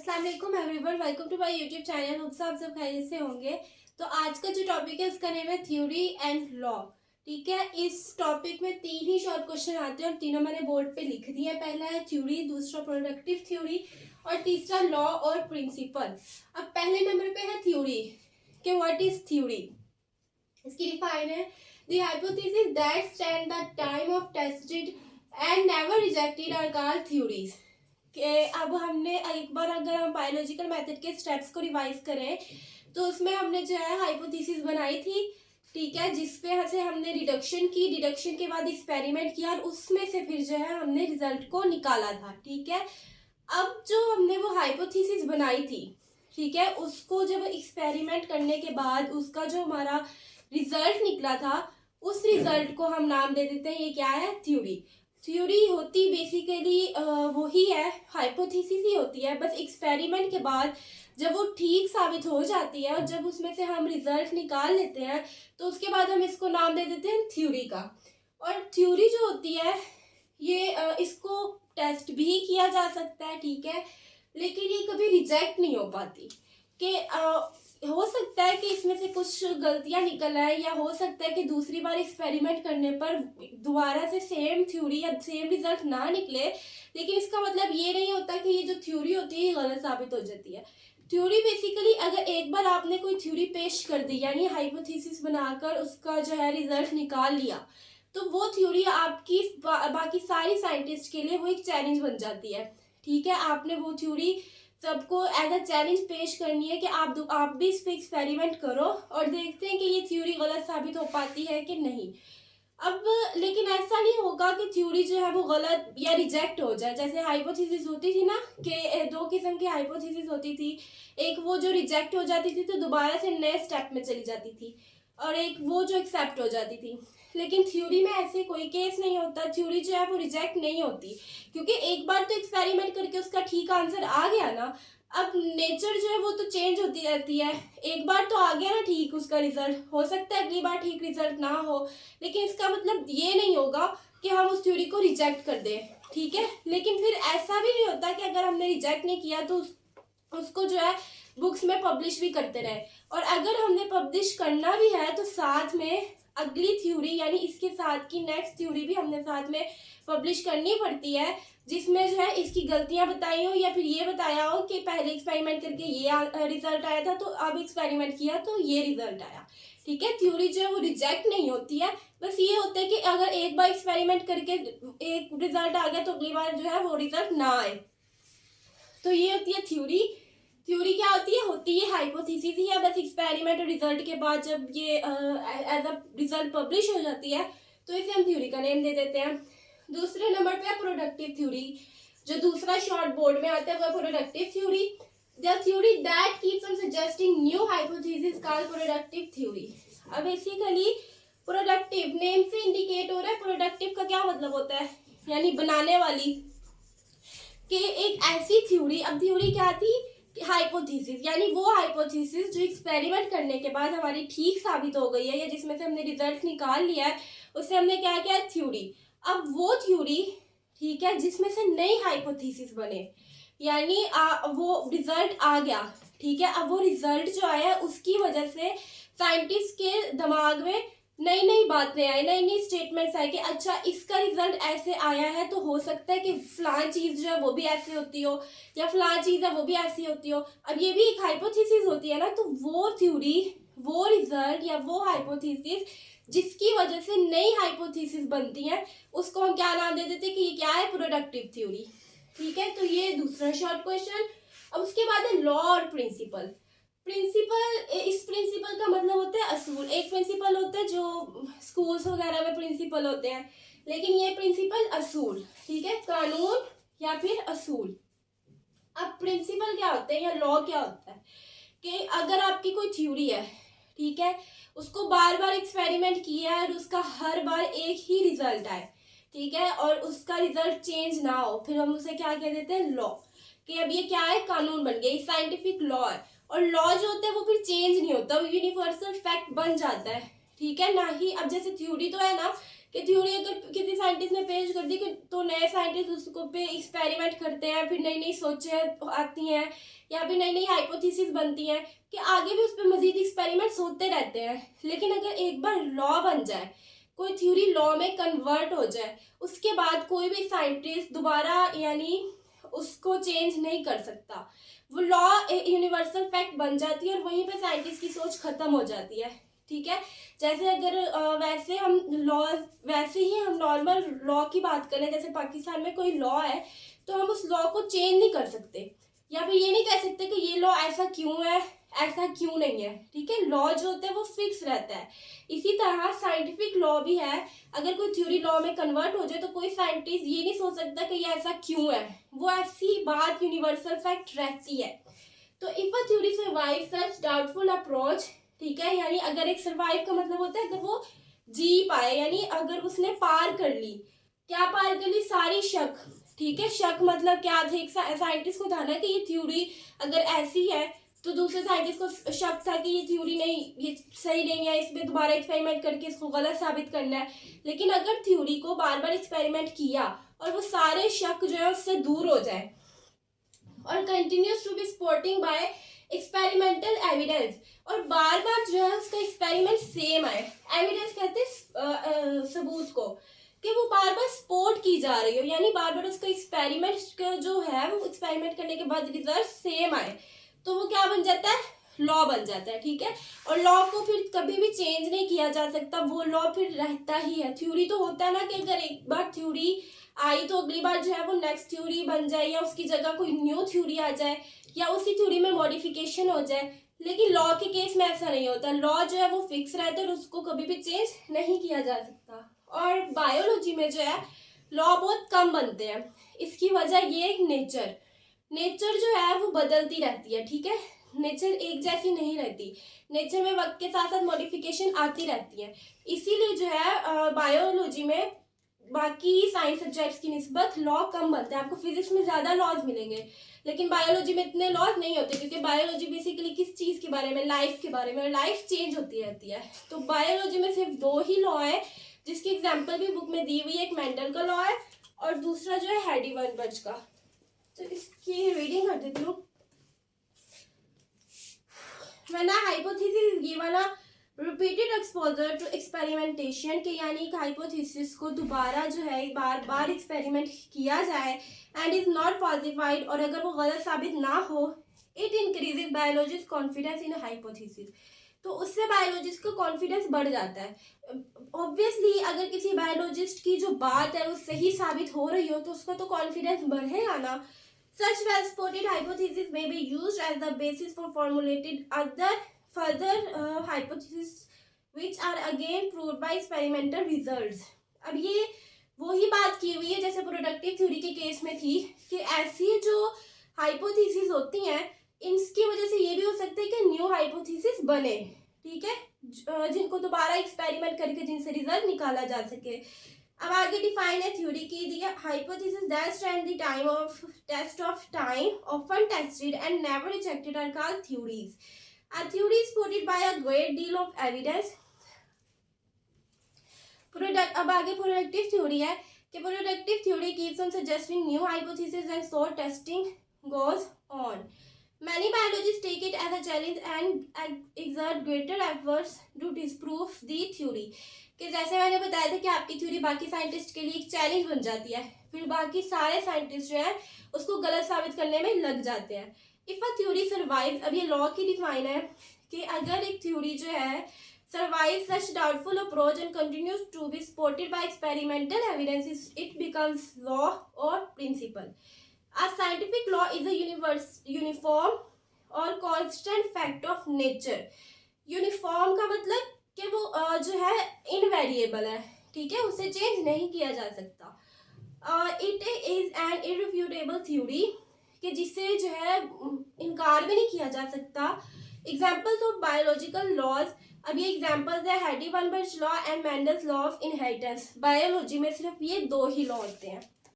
अस्सलाम वालेकुम everyone, welcome to my YouTube channel. Hope आप सब खैरियत से होंगे। तो आज का जो टॉपिक है उसका नेम है थ्योरी एंड लॉ। ठीक है, इस टॉपिक में 3 ही शॉर्ट क्वेश्चन आते हैं और तीनों मैंने बोर्ड पे लिख दिए हैं। पहला है थ्योरी, दूसरा प्रोडक्टिव थ्योरी और तीसरा लॉ और प्रिंसिपल। अब पहले नंबर पे है थ्योरी कि व्हाट इज थ्योरी। इसकी डिफाइन है the hypothesis that stand the time of tested and never rejected are called theories. कि अब हमने एक बार अगर हम बायोलॉजिकल मेथड के स्टेप्स को रिवाइज करें तो उसमें हमने जो है हाइपोथेसिस बनाई थी। ठीक है, जिसपे से हमने डिडक्शन की, डिडक्शन के बाद एक्सपेरिमेंट किया और उसमें से फिर जो है हमने रिजल्ट को निकाला था। ठीक है, अब जो हमने वो हाइपोथेसिस बनाई थी, ठीक है, उसको जब एक्सपेरिमेंट करने के बाद उसका जो हमारा रिजल्ट निकला था उस रिजल्ट को हम नाम दे देते हैं, ये क्या है, थ्योरी। थ्योरी होती बेसिकली वही है, हाइपोथेसिस ही होती है, बस एक्सपेरिमेंट के बाद जब वो ठीक साबित हो जाती है और जब उसमें से हम रिजल्ट निकाल लेते हैं तो उसके बाद हम इसको नाम दे देते हैं थ्योरी का। और थ्योरी जो होती है ये इसको टेस्ट भी किया जा सकता है, ठीक है, लेकिन ये कभी रिजेक्ट नहीं हो पाती। कि हो सकता है कि इसमें से कुछ गलतियां निकल आए या हो सकता है कि दूसरी बार एक्सपेरिमेंट करने पर दोबारा से सेम थ्योरी या सेम रिजल्ट ना निकले, लेकिन इसका मतलब ये नहीं होता कि ये जो थ्योरी होती है ये गलत साबित हो जाती है। थ्योरी बेसिकली अगर एक बार आपने कोई थ्योरी पेश कर दी यानी हाइपोथेसिस बनाकर उसका जो है रिजल्ट निकाल लिया तो वो थ्योरी आपकी बाकी सारी साइंटिस्ट के लिए वो एक चैलेंज बन जाती है। ठीक है, आपने वो थ्योरी सबको एज अ चैलेंज पेश करनी है कि आप भी इस पे एक्सपेरिमेंट करो और देखते हैं कि ये थ्योरी गलत साबित हो पाती है कि नहीं। अब लेकिन ऐसा नहीं होगा कि थ्योरी जो है वो गलत या रिजेक्ट हो जाए। जैसे हाइपोथेसिस होती थी ना कि 2 किस्म की हाइपोथेसिस होती थी, एक वो जो रिजेक्ट हो जाती थी तो दोबारा से नए स्टेप में चली जाती थी और एक वो जो एक्सेप्ट हो जाती थी। लेकिन थ्योरी में ऐसे कोई केस नहीं होता, थ्योरी जो है वो रिजेक्ट नहीं होती क्योंकि एक बार तो एक्सपेरिमेंट करके उसका ठीक आंसर आ गया ना। अब नेचर जो है वो तो चेंज होती रहती है, एक बार तो आ गया ना ठीक उसका रिजल्ट, हो सकता है अगली बार ठीक रिजल्ट ना हो, लेकिन इसका मतलब ये नहीं होगा कि हम उस थ्योरी को रिजेक्ट कर दें। ठीक है, लेकिन फिर ऐसा भी नहीं होता कि अगर हमने रिजेक्ट नहीं किया तो उसको जो है बुक्स में पब्लिश भी करते रहे। और अगर हमने पब्लिश करना भी है तो साथ में अगली थ्योरी यानी इसके साथ की नेक्स्ट थ्योरी भी हमने साथ में पब्लिश करनी पड़ती है, जिसमें जो है इसकी गलतियां बताई हो या फिर ये बताया हो कि पहले एक्सपेरिमेंट करके ये रिजल्ट आया था तो अब एक्सपेरिमेंट किया तो ये रिजल्ट आया। ठीक है, थ्योरी जो है वो रिजेक्ट नहीं होती है, बस ये होता है कि अगर एक बार एक्सपेरिमेंट करके एक रिजल्ट आ गया तो अगली बार जो है वो रिजल्ट ना आए। तो ये होती है थ्योरी। थ्योरी क्या होती है हाइपोथेसिस ही है, बस एक्सपेरिमेंट और रिजल्ट के बाद जब ये एज अ रिजल्ट पब्लिश हो जाती है तो इसे हम थ्योरी का नेम दे देते हैं। दूसरे नंबर पे है प्रोडक्टिव थ्योरी। जो दूसरा शॉर्ट बोर्ड में आता है वो productive theory. The theory that keeps on suggesting new hypothesis called productive theory. अब बेसिकली प्रोडक्टिव नेम से इंडिकेट हो रहा है, प्रोडक्टिव का क्या मतलब होता है, यानी बनाने वाली। कि एक ऐसी थ्योरी, अब थ्योरी क्या थी, हाइपोथेसिस यानी वो हाइपोथेसिस जो एक्सपेरिमेंट करने के बाद हमारी ठीक साबित हो गई है या जिसमें से हमने रिजल्ट निकाल लिया है उससे हमने क्या किया, थ्योरी। अब वो थ्योरी, ठीक है, जिसमें से नई हाइपोथेसिस बने यानी वो रिजल्ट आ गया। ठीक है, अब वो रिजल्ट जो आया उसकी वजह से साइंटिस्ट के दिमाग में नई नई बातें आई, नई नई स्टेटमेंट्स आई कि अच्छा इसका रिजल्ट ऐसे आया है तो हो सकता है कि फलां चीज जो है वो भी ऐसे होती हो या फलां चीज है वो भी ऐसी होती हो। अब ये भी एक हाइपोथेसिस होती है ना, तो वो थ्योरी, वो रिजल्ट या वो हाइपोथेसिस जिसकी वजह से नई हाइपोथेसिस बनती है उसको हम क्या नाम दे देते हैं कि ये क्या है, प्रोडक्टिव थ्योरी। ठीक है, तो ये दूसरा शॉर्ट क्वेश्चन। अब उसके बाद है लॉ और प्रिंसिपल। प्रिंसिपल, इस प्रिंसिपल का मतलब होता है असूल। एक प्रिंसिपल होता है जो स्कूल्स वगैरह में प्रिंसिपल होते हैं, लेकिन ये प्रिंसिपल असूल, ठीक है, कानून या फिर असूल। अब प्रिंसिपल क्या होते हैं या लॉ क्या होता है कि अगर आपकी कोई थ्योरी है, ठीक है, उसको बार बार एक्सपेरिमेंट किया है और उसका हर बार एक ही रिजल्ट आए, ठीक है, और उसका रिजल्ट चेंज ना हो, फिर हम उसे क्या कह देते हैं, लॉ। कि अब ये क्या है, कानून बन गया, ये साइंटिफिक लॉ है। और लॉ जो होता है वो फिर चेंज नहीं होता, वो यूनिवर्सल फैक्ट बन जाता है। ठीक है, ना ही अब जैसे थ्योरी तो है ना कि थ्योरी अगर किसी साइंटिस्ट ने पेश कर दी तो नए साइंटिस्ट उसको पे एक्सपेरिमेंट करते हैं, फिर नई नई सोचें आती हैं या फिर नई नई हाइपोथेसिस बनती हैं कि आगे भी उस पर मजीद एक्सपेरिमेंट्स होते रहते हैं। लेकिन अगर एक बार लॉ बन जाए, कोई थ्योरी लॉ में कन्वर्ट हो जाए, उसके बाद कोई भी साइंटिस्ट दोबारा यानी उसको चेंज नहीं कर सकता। वो लॉ यूनिवर्सल फैक्ट बन जाती है और वहीं पे साइंटिस्ट की सोच खत्म हो जाती है। ठीक है, जैसे अगर वैसे ही हम नॉर्मल लॉ की बात करें, जैसे पाकिस्तान में कोई लॉ है तो हम उस लॉ को चेंज नहीं कर सकते या फिर ये नहीं कह सकते कि ये लॉ ऐसा क्यों है, ऐसा क्यों नहीं है। ठीक है, लॉ जो होता है वो फिक्स रहता है। इसी तरह साइंटिफिक लॉ भी है। अगर कोई थ्योरी लॉ में कन्वर्ट हो जाए तो कोई साइंटिस्ट ये नहीं सोच सकता कि ये ऐसा क्यों है, वो ऐसी बात यूनिवर्सल फैक्ट रहती है। तो if a theory survive such doubtful approach, ठीक है, यानी अगर एक सर्वाइव का मतलब होता है अगर वो जी पाए, यानी अगर उसने पार कर ली, क्या पार कर ली, सारी शक। ठीक है, शक मतलब क्या था, एक साइंटिस्ट को था ना कि ये थ्योरी अगर ऐसी है तो दूसरे साइंटिस्ट को शक था कि ये थ्योरी नहीं, ये सही नहीं है, इसमें दोबारा एक्सपेरिमेंट करके इसको गलत साबित करना है। लेकिन अगर थ्योरी को बार बार एक्सपेरिमेंट किया और वो सारे शक जो है उससे दूर हो जाए और continues to be supporting by experimental evidence, और बार बार जो है उसका एक्सपेरिमेंट सेम आए, एविडेंस कहते हैं सबूत को, कि वो बार बार सपोर्ट की जा रही हो, यानी बार बार उसका एक्सपेरिमेंट जो है वो एक्सपेरिमेंट करने के बाद रिजल्ट सेम आए, तो वो क्या बन जाता है, लॉ बन जाता है। ठीक है, और लॉ को फिर कभी भी चेंज नहीं किया जा सकता, वो लॉ फिर रहता ही है। थ्योरी तो होता है ना कि अगर एक बार थ्योरी आई तो अगली बार जो है वो नेक्स्ट थ्योरी बन जाए या उसकी जगह कोई न्यू थ्योरी आ जाए या उसी थ्योरी में मॉडिफिकेशन हो जाए। लेकिन लॉ के केस में ऐसा नहीं होता, लॉ जो है वो फिक्स रहता है और उसको कभी भी चेंज नहीं किया जा सकता। और बायोलॉजी में जो है लॉ बहुत कम बनते हैं, इसकी वजह ये नेचर जो है वो बदलती रहती है। ठीक है, नेचर एक जैसी नहीं रहती, नेचर में वक्त के साथ साथ मॉडिफिकेशन आती रहती है। इसीलिए जो है बायोलॉजी में बाकी साइंस सब्जेक्ट्स की निस्बत लॉ कम बनते हैं। आपको फिजिक्स में ज़्यादा लॉज मिलेंगे लेकिन बायोलॉजी में इतने लॉज नहीं होते, क्योंकि बायोलॉजी बेसिकली किस चीज़ के बारे में, लाइफ के बारे में, लाइफ चेंज होती रहती है। तो बायोलॉजी में सिर्फ 2 ही लॉ है जिसकी एग्जाम्पल भी बुक में दी हुई है, एक मेंडल का लॉ है और दूसरा जो है हेडी-वेनबर्ग का। तो इसकी रीडिंग कर देती हूँ। When a hypothesis is given a repeated exposure to experimentation, के यानी एक हाइपोथेसिस को दोबारा जो है बार बार एक्सपेरिमेंट किया जाए एंड इज नॉट फॉल्सिफाइड, और अगर वो गलत साबित ना हो, it increases biologist confidence in hypothesis, तो उससे बायोलॉजिस्ट का कॉन्फिडेंस बढ़ जाता है। ऑब्वियसली अगर किसी बायोलॉजिस्ट की जो बात है वो सही साबित हो रही हो तो उसका तो कॉन्फिडेंस बढ़ेगा ना। Such well-supported hypotheses may be used as the basis for formulated further hypotheses which are again proved by experimental results. अब ये वही बात की हुई है जैसे प्रोडक्टिव थ्योरी के केस में थी कि ऐसी जो हाइपोथेसिस होती हैं इनकी वजह से ये भी हो सकता है कि न्यू हाइपोथेसिस बने। ठीक है, जिनको दोबारा एक्सपेरिमेंट करके जिनसे रिजल्ट निकाला जा सके। अब आगे डिफाइन है थ्योरी की, दी है hypothesis that stand the time of test of time, often tested and never rejected are called theories. A theory is supported by a great deal of evidence. अब आगे प्रोडक्टिव थ्योरी है कि productive theory keeps on suggesting new hypothesis and so testing goes on. Many biologists take it as a challenge and exert greater efforts to disprove the theory. कि जैसे मैंने बताया था कि आपकी थ्योरी बाकी साइंटिस्ट के लिए एक चैलेंज बन जाती है, फिर बाकी सारे साइंटिस्ट जो है उसको गलत साबित करने में लग जाते हैं। इफ अ थ्योरी सर्वाइव्स, अब ये लॉ की डिफाइन है कि अगर एक थ्योरी जो है survives such doubtful approach and continues to be supported by experimental evidence, it becomes law or principle. A scientific law is a uniform or constant fact of nature. Uniform का मतलब कि वो जो है इनवेरिएबल है, ठीक है, उसे चेंज नहीं किया जा सकता। इट इज एन इररिफ्यूटेबल थ्योरी कि जिसे जो है इनकार भी नहीं किया जा सकता। एग्जाम्पल्स ऑफ बायोलॉजिकल लॉज, अब ये एग्जाम्पल्स है Heidi-Weinberg law and Mendel's law of inheritance. Biology में सिर्फ ये 2 ही लॉ होते हैं।